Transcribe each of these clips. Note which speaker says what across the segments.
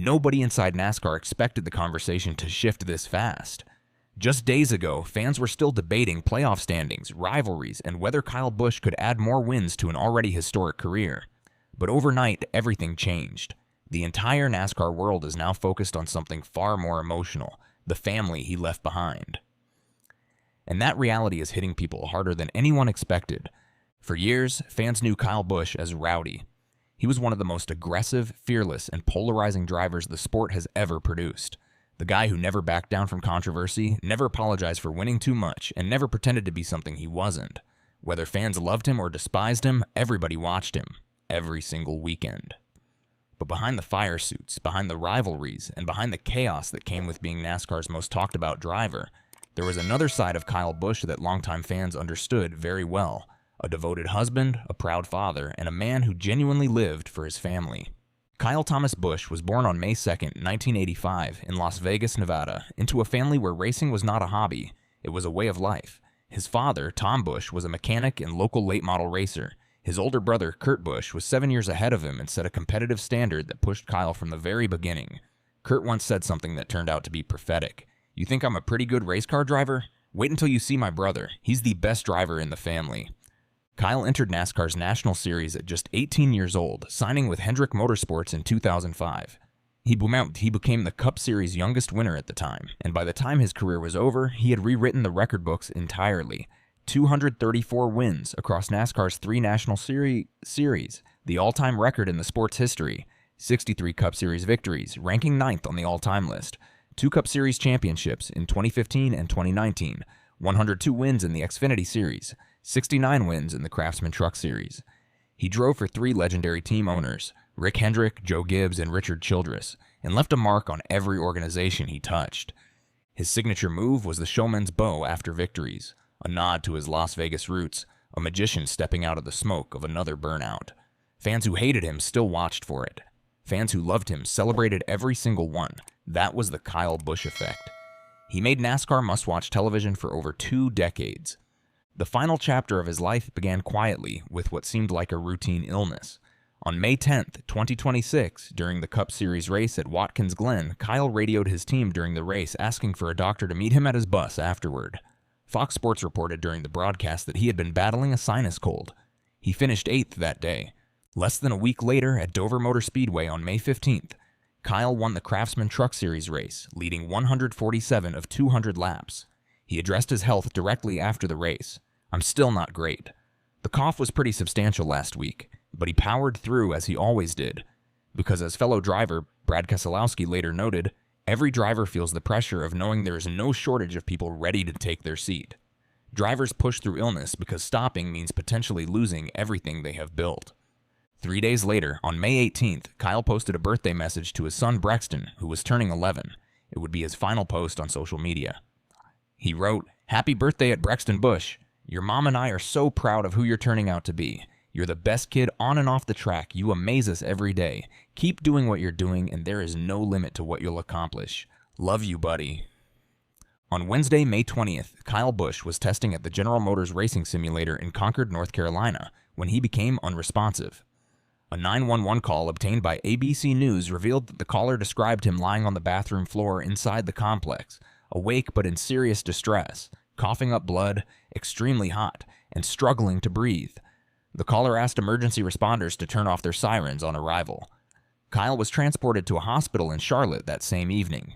Speaker 1: Nobody inside NASCAR expected the conversation to shift this fast. Just days ago, fans were still debating playoff standings, rivalries, and whether Kyle Busch could add more wins to an already historic career. But overnight, everything changed. The entire NASCAR world is now focused on something far more emotional, the family he left behind. And that reality is hitting people harder than anyone expected. For years, fans knew Kyle Busch as Rowdy. He was one of the most aggressive, fearless, and polarizing drivers the sport has ever produced. The guy who never backed down from controversy, never apologized for winning too much, and never pretended to be something he wasn't. Whether fans loved him or despised him, everybody watched him, every single weekend. But behind the fire suits, behind the rivalries, and behind the chaos that came with being NASCAR's most talked about driver, there was another side of Kyle Busch that longtime fans understood very well. A devoted husband, a proud father, and a man who genuinely lived for his family. Kyle Thomas Busch was born on May 2, 1985, in Las Vegas, Nevada, into a family where racing was not a hobby, it was a way of life. His father, Tom Busch, was a mechanic and local late model racer. His older brother, Kurt Busch, was 7 years ahead of him and set a competitive standard that pushed Kyle from the very beginning. Kurt once said something that turned out to be prophetic. "You think I'm a pretty good race car driver? Wait until you see my brother. He's the best driver in the family." Kyle entered NASCAR's National Series at just 18 years old, signing with Hendrick Motorsports in 2005. He became the Cup Series' youngest winner at the time, and by the time his career was over, he had rewritten the record books entirely. 234 wins across NASCAR's 3 National Series, the all-time record in the sport's history, 63 Cup Series victories, ranking 9th on the all-time list, 2 Cup Series championships in 2015 and 2019, 102 wins in the Xfinity Series, 69 wins in the Craftsman Truck Series. He drove for 3 legendary team owners, Rick Hendrick, Joe Gibbs, and Richard Childress, and left a mark on every organization he touched. His signature move was the showman's bow after victories, a nod to his Las Vegas roots, a magician stepping out of the smoke of another burnout. Fans who hated him still watched for it. Fans who loved him celebrated every single one. That was the Kyle Busch effect. He made NASCAR must-watch television for over 2 decades. The final chapter of his life began quietly with what seemed like a routine illness. On May 10, 2026, during the Cup Series race at Watkins Glen, Kyle radioed his team during the race asking for a doctor to meet him at his bus afterward. Fox Sports reported during the broadcast that he had been battling a sinus cold. He finished 8th that day. Less than a week later, at Dover Motor Speedway on May 15th, Kyle won the Craftsman Truck Series race, leading 147 of 200 laps. He addressed his health directly after the race. "I'm still not great. The cough was pretty substantial last week, but he powered through as he always did. Because as fellow driver Brad Keselowski later noted, every driver feels the pressure of knowing there is no shortage of people ready to take their seat. Drivers push through illness because stopping means potentially losing everything they have built." 3 days later, on May 18th, Kyle posted a birthday message to his son Brexton, who was turning 11. It would be his final post on social media. He wrote, "Happy birthday at Brexton Busch. Your mom and I are so proud of who you're turning out to be. You're the best kid on and off the track. You amaze us every day. Keep doing what you're doing, and there is no limit to what you'll accomplish. Love you, buddy." On Wednesday, May 20th, Kyle Busch was testing at the General Motors Racing Simulator in Concord, North Carolina, when he became unresponsive. A 911 call obtained by ABC News revealed that the caller described him lying on the bathroom floor inside the complex, awake but in serious distress, coughing up blood, extremely hot, and struggling to breathe. The caller asked emergency responders to turn off their sirens on arrival. Kyle was transported to a hospital in Charlotte that same evening.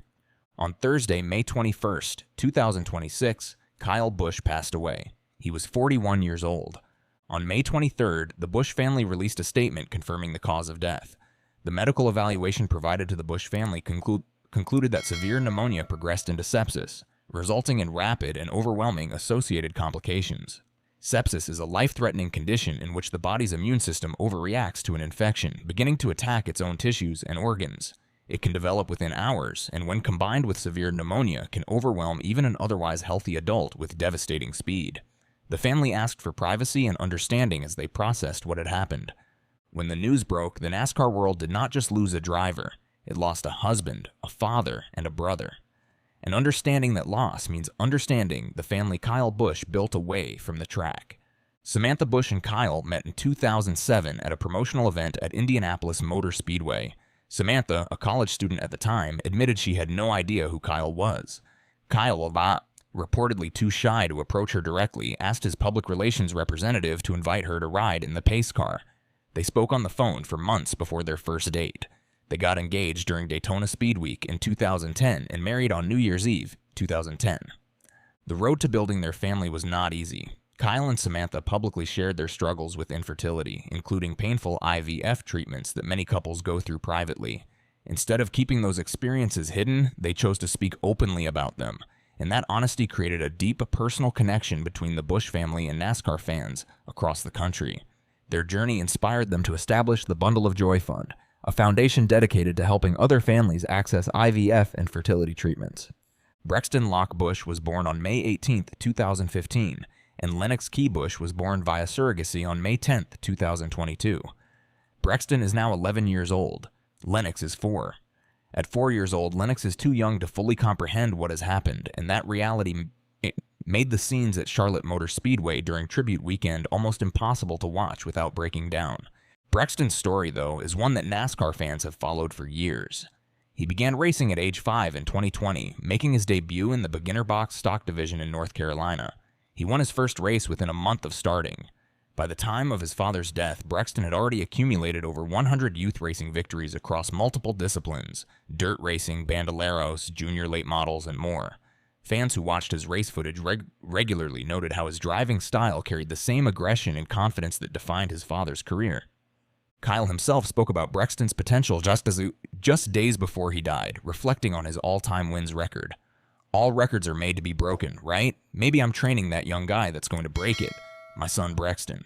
Speaker 1: On Thursday, May 21st, 2026, Kyle Busch passed away. He was 41 years old. On May 23rd, the Busch family released a statement confirming the cause of death. The medical evaluation provided to the Busch family concluded that severe pneumonia progressed into sepsis, resulting in rapid and overwhelming associated complications. Sepsis is a life-threatening condition in which the body's immune system overreacts to an infection, beginning to attack its own tissues and organs. It can develop within hours, and when combined with severe pneumonia, can overwhelm even an otherwise healthy adult with devastating speed. The family asked for privacy and understanding as they processed what had happened. When the news broke, the NASCAR world did not just lose a driver, it lost a husband, a father, and a brother. And understanding that loss means understanding the family Kyle Busch built away from the track. Samantha Busch and Kyle met in 2007 at a promotional event at Indianapolis Motor Speedway. Samantha, a college student at the time, admitted she had no idea who Kyle was. Kyle, reportedly too shy to approach her directly, asked his public relations representative to invite her to ride in the pace car. They spoke on the phone for months before their first date. They got engaged during Daytona Speed Week in 2010 and married on New Year's Eve, 2010. The road to building their family was not easy. Kyle and Samantha publicly shared their struggles with infertility, including painful IVF treatments that many couples go through privately. Instead of keeping those experiences hidden, they chose to speak openly about them, and that honesty created a deep personal connection between the Busch family and NASCAR fans across the country. Their journey inspired them to establish the Bundle of Joy Fund, a foundation dedicated to helping other families access IVF and fertility treatments. Brexton Locke Busch was born on May 18, 2015, and Lennix Busch was born via surrogacy on May 10, 2022. Brexton is now 11 years old. Lennix is 4. At 4 years old, Lennix is too young to fully comprehend what has happened, and that reality made the scenes at Charlotte Motor Speedway during Tribute Weekend almost impossible to watch without breaking down. Brexton's story, though, is one that NASCAR fans have followed for years. He began racing at age 5 in 2020, making his debut in the beginner box stock division in North Carolina. He won his first race within a month of starting. By the time of his father's death, Brexton had already accumulated over 100 youth racing victories across multiple disciplines: dirt racing, bandoleros, junior late models, and more. Fans who watched his race footage regularly noted how his driving style carried the same aggression and confidence that defined his father's career. Kyle himself spoke about Brexton's potential just days before he died, reflecting on his all-time wins record. "All records are made to be broken, right? Maybe I'm training that young guy that's going to break it. My son Brexton."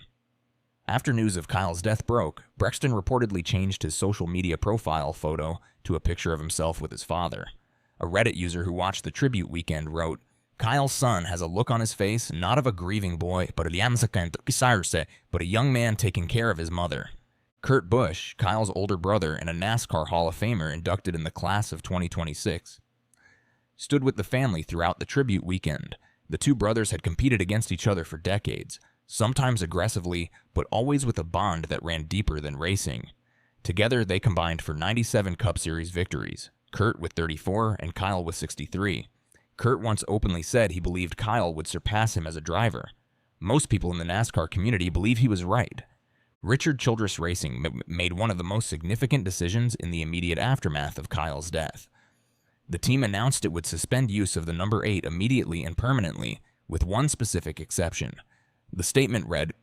Speaker 1: After news of Kyle's death broke, Brexton reportedly changed his social media profile photo to a picture of himself with his father. A Reddit user who watched the tribute weekend wrote, "Kyle's son has a look on his face, not of a grieving boy, but a young man taking care of his mother." Kurt Busch, Kyle's older brother and a NASCAR Hall of Famer inducted in the class of 2026, stood with the family throughout the tribute weekend. The two brothers had competed against each other for decades, sometimes aggressively, but always with a bond that ran deeper than racing. Together, they combined for 97 Cup Series victories, Kurt with 34 and Kyle with 63. Kurt once openly said he believed Kyle would surpass him as a driver. Most people in the NASCAR community believe he was right. Childress Racing made one of the most significant decisions in the immediate aftermath of Kyle's death. The team announced it would suspend use of the number 8 immediately and permanently, with one specific exception. The statement read,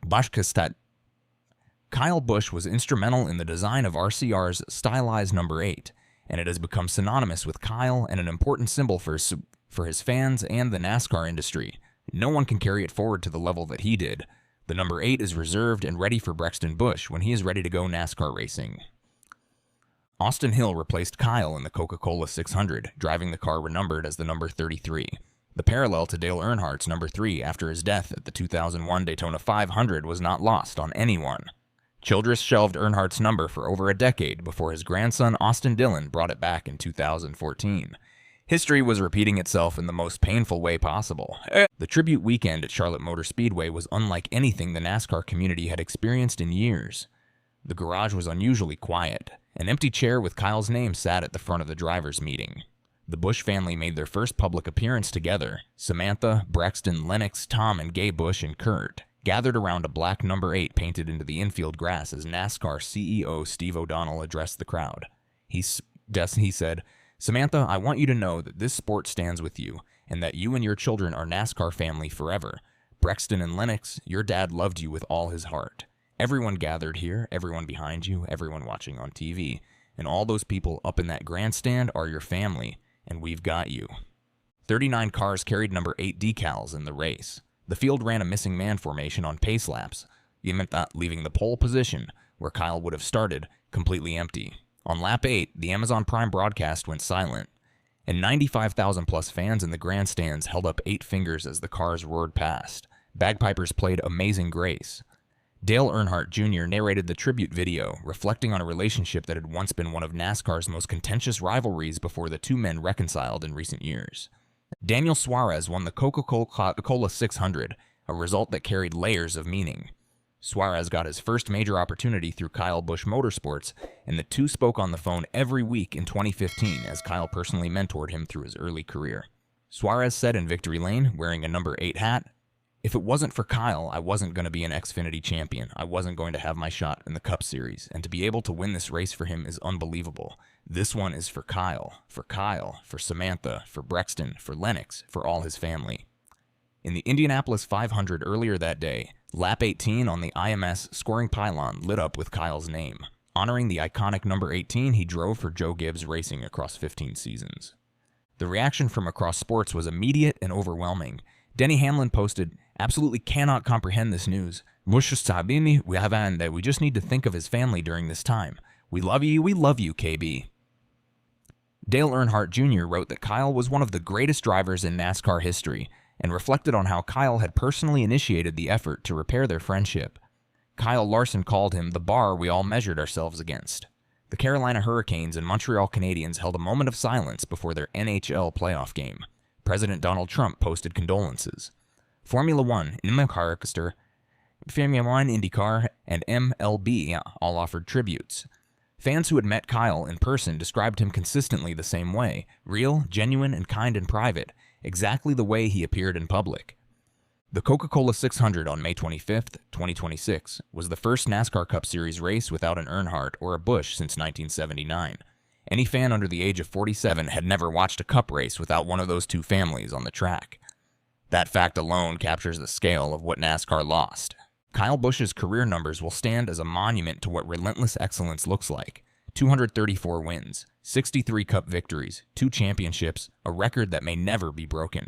Speaker 1: Kyle Busch was instrumental in the design of RCR's stylized number 8, and it has become synonymous with Kyle and an important symbol for his fans and the NASCAR industry. No one can carry it forward to the level that he did. The number 8 is reserved and ready for Brexton Busch when he is ready to go NASCAR racing. Austin Hill replaced Kyle in the Coca-Cola 600, driving the car renumbered as the number 33. The parallel to Dale Earnhardt's number 3 after his death at the 2001 Daytona 500 was not lost on anyone. Childress shelved Earnhardt's number for over a decade before his grandson Austin Dillon brought it back in 2014. History was repeating itself in the most painful way possible. The tribute weekend at Charlotte Motor Speedway was unlike anything the NASCAR community had experienced in years. The garage was unusually quiet. An empty chair with Kyle's name sat at the front of the drivers' meeting. The Busch family made their first public appearance together. Samantha, Brexton, Lennix, Tom, and Gay Busch and Kurt gathered around a black number 8 painted into the infield grass as NASCAR CEO Steve O'Donnell addressed the crowd. He said, "Samantha, I want you to know that this sport stands with you, and that you and your children are NASCAR family forever. Brexton and Lennix, your dad loved you with all his heart. Everyone gathered here, everyone behind you, everyone watching on TV, and all those people up in that grandstand are your family, and we've got you." 39 cars carried number 8 decals in the race. The field ran a missing man formation on pace laps, leaving the pole position, where Kyle would have started, completely empty. On lap 8, the Amazon Prime broadcast went silent, and 95,000 plus fans in the grandstands held up 8 fingers as the cars roared past. Bagpipers played Amazing Grace. Dale Earnhardt Jr. narrated the tribute video, reflecting on a relationship that had once been one of NASCAR's most contentious rivalries before the two men reconciled in recent years. Daniel Suarez won the Coca-Cola 600, a result that carried layers of meaning. Suarez got his first major opportunity through Kyle Busch Motorsports, and the two spoke on the phone every week in 2015 as Kyle personally mentored him through his early career. Suarez said in Victory Lane, wearing a number 8 hat, "If it wasn't for Kyle, I wasn't going to be an Xfinity champion. I wasn't going to have my shot in the Cup Series, and to be able to win this race for him is unbelievable. This one is for Kyle, for Samantha, for Brexton, for Lennix, for all his family." In the Indianapolis 500 earlier that day, lap 18 on the IMS scoring pylon lit up with Kyle's name, honoring the iconic number 18 he drove for Joe Gibbs Racing across 15 seasons. The reaction from across sports was immediate and overwhelming. Denny Hamlin posted, "Absolutely cannot comprehend this news. We just need to think of his family during this time. We love you, KB." Dale Earnhardt Jr. wrote that Kyle was one of the greatest drivers in NASCAR history, and reflected on how Kyle had personally initiated the effort to repair their friendship. Kyle Larson called him the bar we all measured ourselves against. The Carolina Hurricanes and Montreal Canadiens held a moment of silence before their NHL playoff game. President Donald Trump posted condolences. Formula One, IndyCar, and MLB all offered tributes. Fans who had met Kyle in person described him consistently the same way: real, genuine, and kind in private, exactly the way he appeared in public. The Coca-Cola 600 on May 25, 2026, was the first NASCAR Cup Series race without an Earnhardt or a Busch since 1979. Any fan under the age of 47 had never watched a Cup race without one of those two families on the track. That fact alone captures the scale of what NASCAR lost. Kyle Busch's career numbers will stand as a monument to what relentless excellence looks like. 234 wins, 63 Cup victories, 2 championships, a record that may never be broken.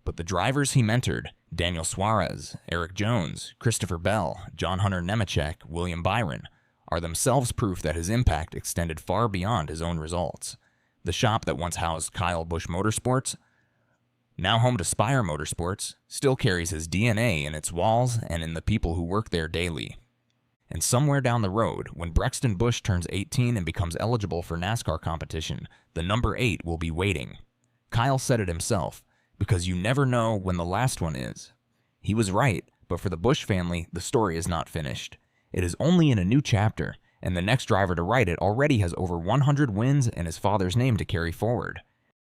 Speaker 1: But the drivers he mentored, Daniel Suarez, Eric Jones, Christopher Bell, John Hunter Nemechek, William Byron, are themselves proof that his impact extended far beyond his own results. The shop that once housed Kyle Busch Motorsports, now home to Spire Motorsports, still carries his DNA in its walls and in the people who work there daily. And somewhere down the road, when Brexton Busch turns 18 and becomes eligible for NASCAR competition, the number 8 will be waiting. Kyle said it himself, "Because you never know when the last one is." He was right, but for the Busch family, the story is not finished. It is only in a new chapter, and the next driver to write it already has over 100 wins and his father's name to carry forward.